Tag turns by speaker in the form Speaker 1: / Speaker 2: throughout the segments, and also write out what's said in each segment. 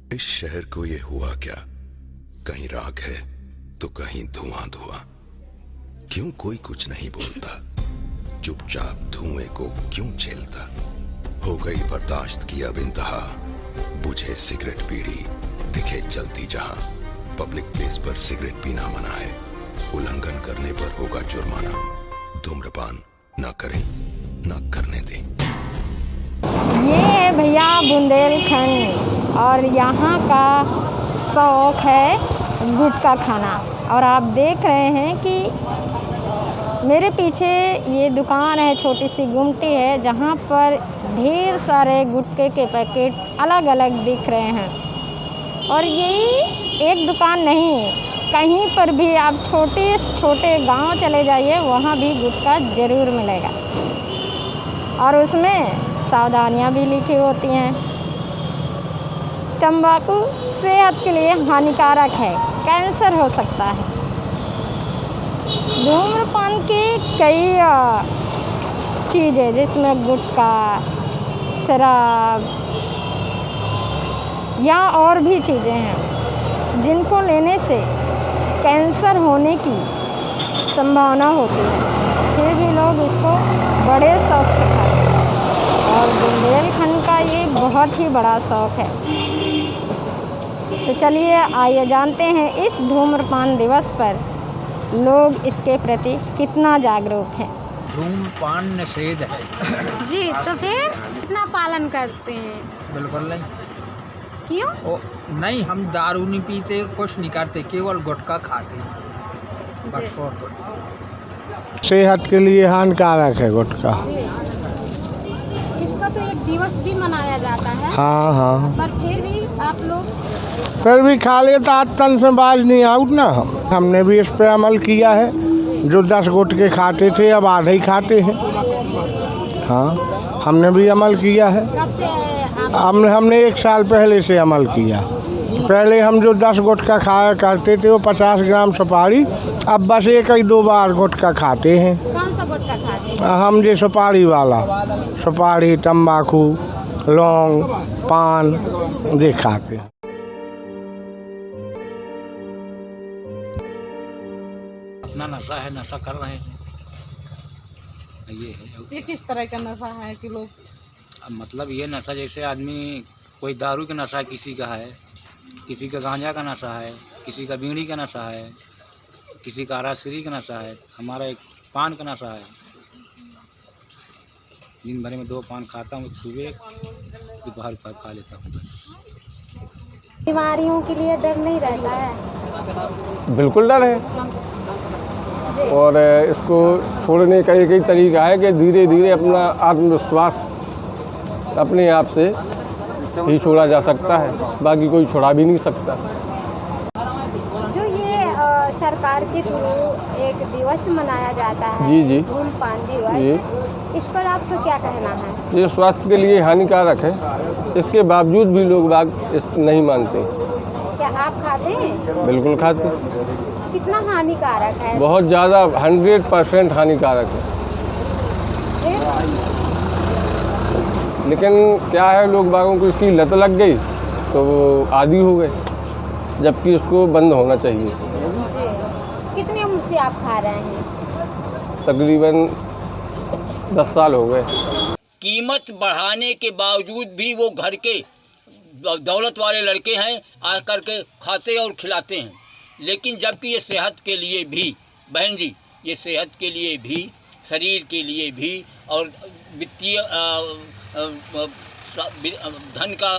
Speaker 1: इस शहर को ये हुआ क्या? कहीं राख है तो कहीं धुआं धुआं। क्यों कोई कुछ नहीं बोलता? चुपचाप धुएं को क्यों झेलता? हो गई बर्दाश्त की अब इंतहा। बुझे सिगरेट बीड़ी दिखे जलती जहां। पब्लिक प्लेस पर सिगरेट पीना मना है। उल्लंघन करने पर होगा जुर्माना। धूम्रपान न करें, न करने दें।
Speaker 2: ये है भैया बुंदेलखंड और यहाँ का शौक है गुटखा खाना। और आप देख रहे हैं कि मेरे पीछे ये दुकान है, छोटी सी गुमटी है जहाँ पर ढेर सारे गुटखे के पैकेट अलग अलग दिख रहे हैं। और यही एक दुकान नहीं, कहीं पर भी आप छोटे छोटे गांव चले जाइए वहाँ भी गुटखा ज़रूर मिलेगा। और उसमें सावधानियाँ भी लिखी होती हैं। तंबाकू सेहत के लिए हानिकारक है, कैंसर हो सकता है। धूम्रपान की कई चीज़ें जिसमें गुटखा, शराब या और भी चीज़ें हैं जिनको लेने से कैंसर होने की संभावना होती है, फिर भी लोग इसको बड़े शौक से खाते हैं। और बुंदेलखंड का ये बहुत ही बड़ा शौक है। तो चलिए आइए जानते हैं इस धूम्रपान दिवस पर लोग इसके प्रति कितना जागरूक हैं।
Speaker 3: धूम्रपान निषेध है
Speaker 2: जी, तो फिर कितना पालन करते हैं?
Speaker 3: बिल्कुल नहीं।
Speaker 2: क्यों?
Speaker 3: नहीं, हम दारू नहीं पीते, कुछ नहीं करते, केवल गुटखा खाते हैं बस। और कुछ
Speaker 4: सेहत के लिए हानिकारक है गुटखा।
Speaker 2: इसका तो एक दिवस भी मनाया जाता है।
Speaker 4: हाँ हाँ,
Speaker 2: पर फिर भी आप लोग
Speaker 4: फिर भी खा लेता, आज तन से बाज नहीं आउट ना। हमने भी इस पे अमल किया है। जो 10 गुटखे खाते थे अब आधे ही खाते हैं। हाँ, हमने भी अमल किया है।
Speaker 2: कब से
Speaker 4: हमने 1 साल पहले से अमल किया। पहले हम जो 10 गुटखा खाया करते थे वो 50 ग्राम सुपारी, अब बस 1 ही 2 बार गुटखा खाते हैं।
Speaker 2: कौन सा गुटखा खाते हैं?
Speaker 4: हम जो सुपारी वाला, सुपारी, तम्बाकू, लौंग, पान ये खाते हैं।
Speaker 3: अपना नशा है, नशा कर रहे हैं। ये है।
Speaker 5: ये किस तरह का नशा है कि लोग,
Speaker 3: अब मतलब ये नशा जैसे आदमी कोई दारू का नशा किसी का है, किसी का गांजा का नशा है, किसी का बीड़ी का नशा है, किसी का आराश्री का नशा है। हमारा एक पान का नशा है। दिन भर में 2 पान खाता हूँ, सुबह दोपहर पर खा लेता हूँ बस।
Speaker 2: बीमारियों के लिए डर नहीं रहता है?
Speaker 6: बिल्कुल डर है। और इसको छोड़ने का एक ही तरीका है कि धीरे धीरे अपना आत्मविश्वास अपने आप से ही छोड़ा जा सकता है, बाकी कोई छुड़ा भी नहीं सकता।
Speaker 2: जो ये सरकार के थ्रू एक दिवस मनाया जाता है,
Speaker 6: जी जी,
Speaker 2: धूम्रपान दिवस,
Speaker 6: जी,
Speaker 2: इस पर आपका क्या कहना है?
Speaker 6: ये स्वास्थ्य के लिए हानिकारक है, इसके बावजूद भी लोग नहीं मानते।
Speaker 2: क्या आप खाते हैं?
Speaker 6: बिल्कुल खाते हैं।
Speaker 2: कितना हानिकारक है?
Speaker 6: बहुत ज़्यादा, 100% हानिकारक है। लेकिन क्या है, लोग बागों को इसकी लत लग गई तो वो आदी हो गए, जबकि इसको बंद होना चाहिए।
Speaker 2: जी। कितनी उम्र से आप खा रहे हैं?
Speaker 6: तकरीबन 10 साल हो गए।
Speaker 7: कीमत बढ़ाने के बावजूद भी वो घर के दौलत वाले लड़के हैं, आकर के खाते और खिलाते हैं। लेकिन जबकि ये सेहत के लिए भी, बहन जी, ये सेहत के लिए भी, शरीर के लिए भी और वित्तीय धन का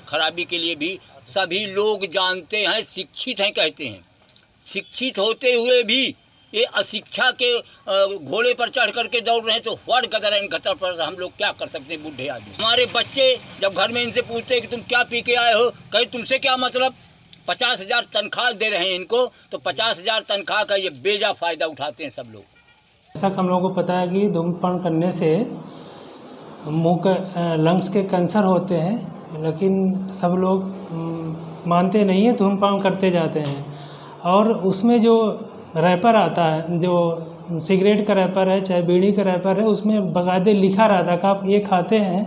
Speaker 7: खराबी के लिए भी सभी लोग जानते हैं, शिक्षित हैं, कहते हैं। शिक्षित होते हुए भी ये अशिक्षा के घोड़े पर चढ़ करके दौड़ रहे हैं, तो व्हाट गदर एंड गतर पर हम लोग क्या कर सकते हैं? बूढ़े आदमी, हमारे बच्चे जब घर में इनसे पूछते हैं कि तुम क्या पी के आए हो, कहीं तुमसे क्या मतलब? 50,000 तनख्वाह दे रहे हैं इनको, तो 50,000 तनख्वाह का ये बेजा फ़ायदा उठाते हैं सब लोग।
Speaker 8: ऐसा हम लोगों को पता है कि धूम्रपान करने से मुंह के लंग्स के कैंसर होते हैं, लेकिन सब लोग मानते नहीं हैं, धूम्रपान करते जाते हैं। और उसमें जो रैपर आता है, जो सिगरेट का रैपर है चाहे बीड़ी का रैपर है, उसमें बाकायदे लिखा रहता है कि आप ये खाते हैं,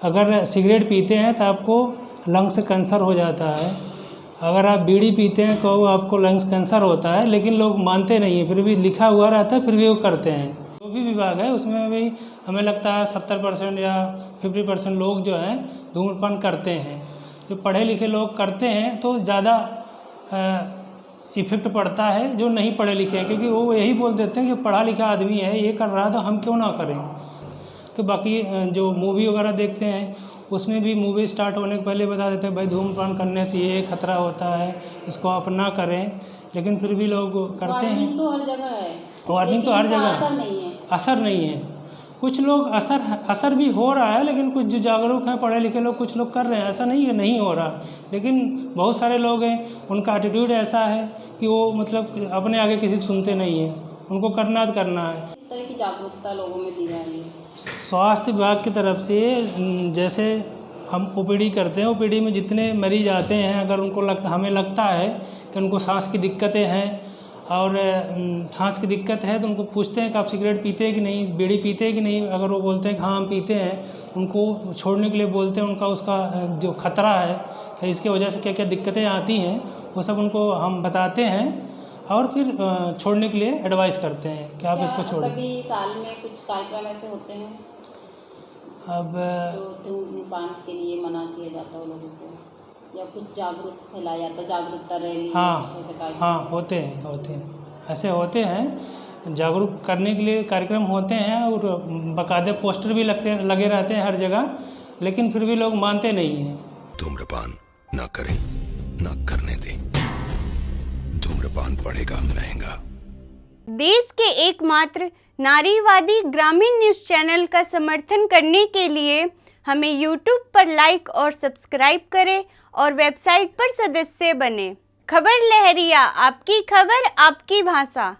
Speaker 8: अगर सिगरेट पीते हैं तो आपको लंग्स कैंसर हो जाता है। अगर आप बीड़ी पीते हैं तो आपको लंग्स कैंसर होता है, लेकिन लोग मानते नहीं हैं, फिर भी लिखा हुआ रहता है, फिर भी वो करते हैं। जो भी विभाग है उसमें भी हमें लगता है 70% या 50% लोग जो हैं धूम्रपान करते हैं। जो पढ़े लिखे लोग करते हैं तो ज़्यादा इफ़ेक्ट पड़ता है जो नहीं पढ़े लिखे हैं, क्योंकि वो यही बोल देते हैं कि पढ़ा लिखा आदमी है, ये कर रहा है तो हम क्यों ना करें। कि बाकी जो मूवी वगैरह देखते हैं उसमें भी मूवी स्टार्ट होने के पहले बता देते हैं भाई धूम्रपान करने से ये खतरा होता है, इसको आप ना करें, लेकिन फिर भी लोग करते हैं।
Speaker 5: वार्निंग तो हर जगह है,
Speaker 8: वार्निंग तो हर जगह है, असर नहीं है। कुछ लोग असर भी हो रहा है, लेकिन कुछ जो जागरूक हैं पढ़े लिखे लोग कुछ लोग कर रहे हैं, ऐसा नहीं है नहीं हो रहा, लेकिन बहुत सारे लोग हैं उनका एटीट्यूड ऐसा है कि वो मतलब अपने आगे किसी को सुनते नहीं हैं, उनको करना है।
Speaker 5: इस तरह की जागरूकता लोगों में दी जा रही है।
Speaker 8: स्वास्थ्य विभाग की तरफ से जैसे हम ओपीडी करते हैं, ओपीडी में जितने मरीज आते हैं, अगर उनको हमें लगता है कि उनको सांस की दिक्कतें हैं और सांस की दिक्कत है तो उनको पूछते हैं कि आप सिगरेट पीते हैं कि नहीं, बीड़ी पीते हैं कि नहीं। अगर वो बोलते हैं कि हाँ हम पीते हैं, उनको छोड़ने के लिए बोलते हैं। उनका उसका जो खतरा है कि इसके वजह से क्या क्या दिक्कतें आती हैं वो सब उनको हम बताते हैं और फिर छोड़ने के लिए एडवाइस करते हैं कि आप इसको छोड़ें।
Speaker 5: कभी साल में कुछ कार्यक्रम ऐसे होते हैं
Speaker 8: अब
Speaker 5: जो धूम्रपान के लिए मना किया जाता है लोगों को, या कुछ जागरूक फैलाया जाता है, जागरूकता रैली?
Speaker 8: हाँ होते हैं, ऐसे होते हैं, जागरूक करने के लिए कार्यक्रम होते हैं और बाकायदे पोस्टर भी लगे रहते हैं हर जगह, लेकिन फिर भी लोग मानते नहीं हैं।
Speaker 1: धूम्रपान ना करें, ना करने दें। धूम्रपान पड़ेगा महंगा।
Speaker 9: देश के एकमात्र नारीवादी ग्रामीण न्यूज़ चैनल का समर्थन करने के लिए हमें YouTube पर लाइक और सब्सक्राइब करें और वेबसाइट पर सदस्य बने। खबर लहरिया, आपकी खबर आपकी भाषा।